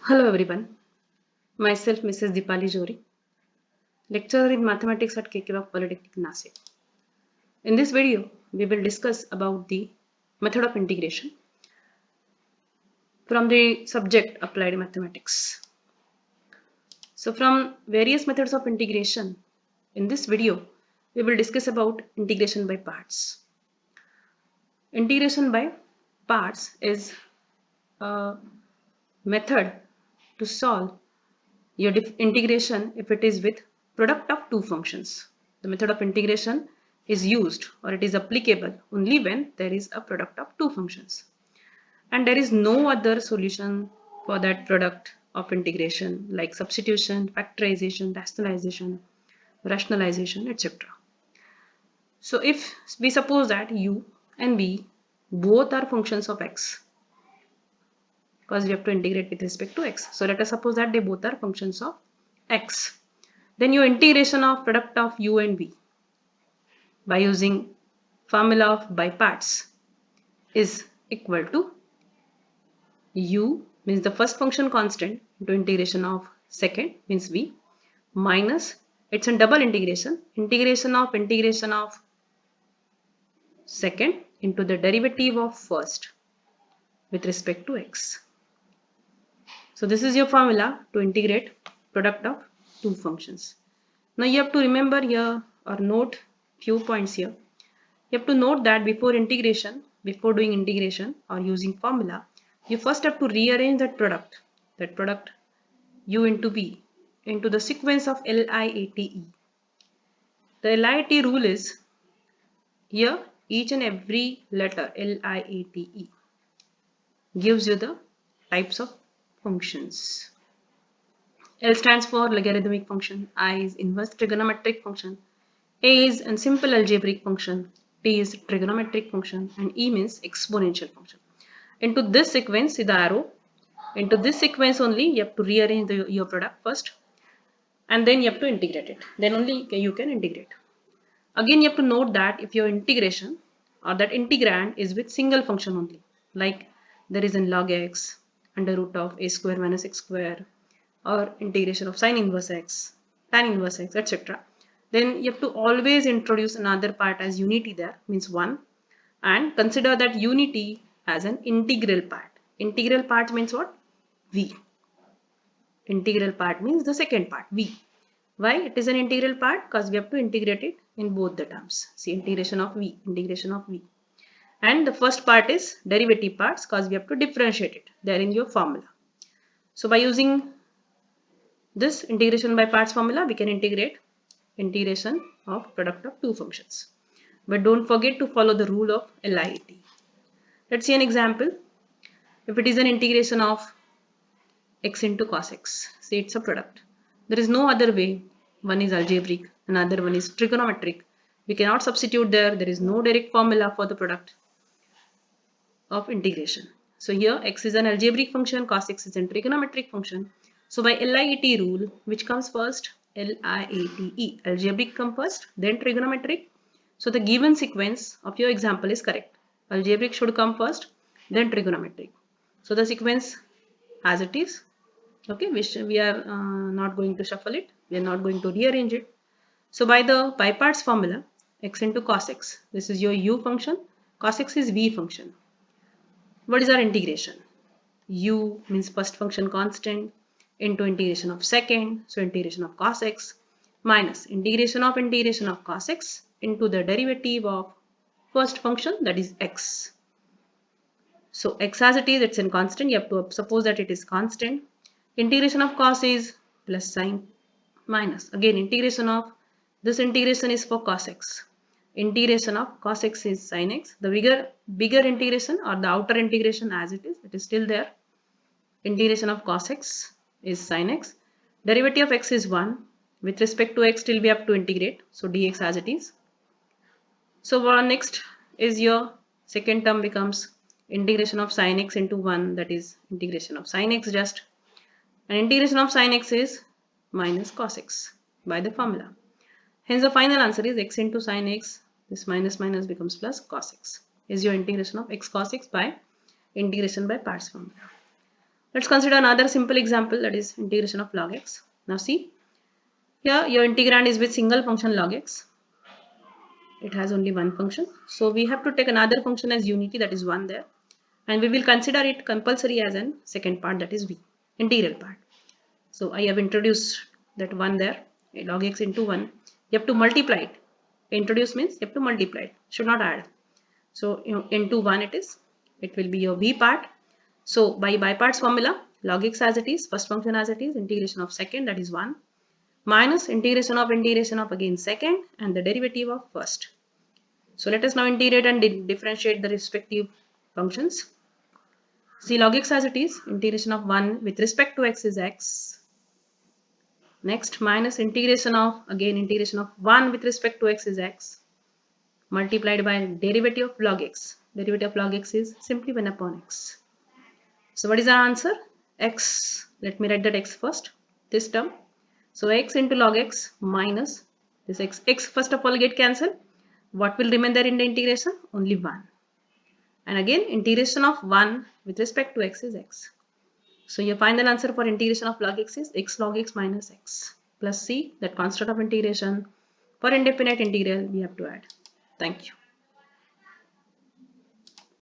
Hello everyone, myself Mrs. Dipali Jori, lecturer in mathematics at KK Polytechnic Nasik. In this video, we will discuss about the method of integration from the subject applied mathematics. So from various methods of integration, in this video, we will discuss about integration by parts. Integration by parts is a method to solve your integration if it is with product of two functions. The method of integration is used or it is applicable only when there is a product of two functions. And there is no other solution for that product of integration like substitution, factorization, rationalization, etc. So if we suppose that u and v both are functions of x, because we have to integrate with respect to x. So let us suppose that they both are functions of x. Then your integration of product of u and v by using formula of by parts is equal to u means the first function constant into integration of second means v minus it's a double integration of second into the derivative of first with respect to x. So this is your formula to integrate product of two functions. Now you have to remember here or note few points here. You have to note that before doing integration or using formula, you first have to rearrange that product u into v into the sequence of LIATE. The LIAT rule is here each and every letter LIATE gives you the types of functions. L stands for logarithmic function, I is inverse trigonometric function, A is a simple algebraic function, T is trigonometric function, and E means exponential function. Into this sequence, see the arrow, into this sequence only you have to rearrange your product first and then you have to integrate it. Then only you can integrate. Again you have to note that if your integration or that integrand is with single function only, like there is in log x, under root of a square minus x square, or integration of sine inverse x, tan inverse x, etc. Then you have to always introduce another part as unity there, means 1, and consider that unity as an integral part. Integral part means what? V. Integral part means the second part, V. Why it is an integral part? Because we have to integrate it in both the terms. See, integration of V. And the first part is derivative parts because we have to differentiate it there in your formula. So by using this integration by parts formula, we can integrate integration of product of two functions. But don't forget to follow the rule of LIAT. Let's see an example. If it is an integration of x into cos x, say it's a product. There is no other way. One is algebraic, another one is trigonometric. We cannot substitute there. There is no direct formula for the product of integration. So here x is an algebraic function, cos x is a trigonometric function. So by LIAT rule, which comes first? LIATE. Algebraic comes first, then trigonometric. So the given sequence of your example is correct. Algebraic should come first, then trigonometric. So the sequence as it is, okay, which we are not going to shuffle it. We are not going to rearrange it. So by the by parts formula, x into cos x, this is your u function, cos x is v function. What is our integration? U means first function constant into integration of second, so integration of cos x minus integration of cos x into the derivative of first function, that is x. So x as it is, it's in constant, you have to suppose that it is constant. Integration of cos is plus sine minus, again integration of this integration is for cos x. Integration of cos x is sin x. The bigger integration or the outer integration as it is still there. Integration of cos x is sin x. Derivative of x is 1. With respect to x, still we have to integrate. So dx as it is. So next is your second term becomes integration of sin x into 1, that is integration of sin x just. And integration of sin x is minus cos x by the formula. Hence the final answer is x into sin x, this minus minus becomes plus cos x, is your integration of x cos x by integration by parts formula. Let's consider another simple example, that is integration of log x. Now see, here your integrand is with single function log x. It has only one function. So we have to take another function as unity, that is 1 there. And we will consider it compulsory as an second part, that is v, integral part. So I have introduced that 1 there, log x into 1. You have to multiply it. Introduce means you have to multiply it, should not add. So into 1 it will be your v part. So by parts formula, log x as it is, first function as it is, integration of second, that is 1, minus integration of again second, and the derivative of first. So let us now integrate and differentiate the respective functions. See, log x as it is, integration of 1 with respect to x is x. Next, minus integration of 1 with respect to x is x, multiplied by derivative of log x. Derivative of log x is simply 1 upon x. So what is our answer? X. Let me write that x first, this term. So x into log x minus this x. X first of all get cancelled. What will remain there in the integration? Only 1. And again, integration of 1 with respect to x is x. So your final answer for integration of log x is x log x minus x plus c, that constant of integration. For indefinite integral we have to add. Thank you.